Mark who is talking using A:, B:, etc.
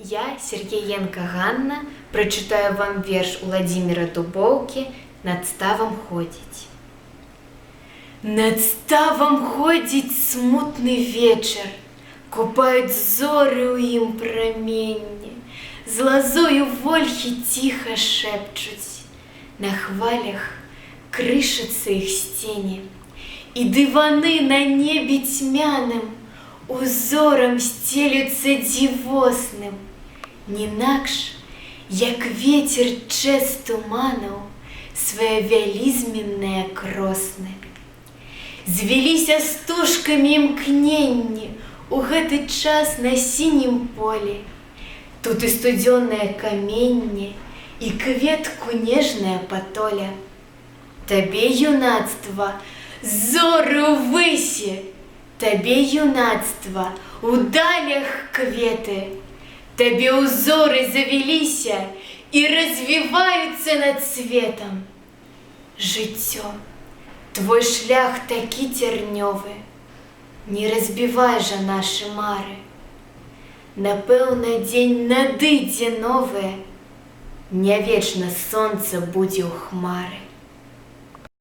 A: Я, Сергеенко Ганна, прочитаю вам верш Владимира Дубоўкі «Над ставам ходзіць». Над ставам ходзіць смутны вечар, купаюць зоры ў ім праменне, з лазою вольхі ціха шэпчуць, на хвалях крышацца іх сцені, і дываны на небе цьмяным узорам сцелюцца дзівосным, нінакш, як вецер чэс туманаў свае вялізменныя кросны. Звіліся стужкамі імкненні ў гэты час на сінім полі. Тут і студзёнае каменне, і кветку нежная патоля. Табе, юнацтва, зоры ўвысе, табе, юнацтва, у далях кветы, табе ўзоры завіліся і развіваюцца над светам. Жыццё, твой шлях такі цярнёвы, не разбівай жа нашы мары. Напэўна, дзень надыдзе новы, не вечна сонца будзе ў хмары.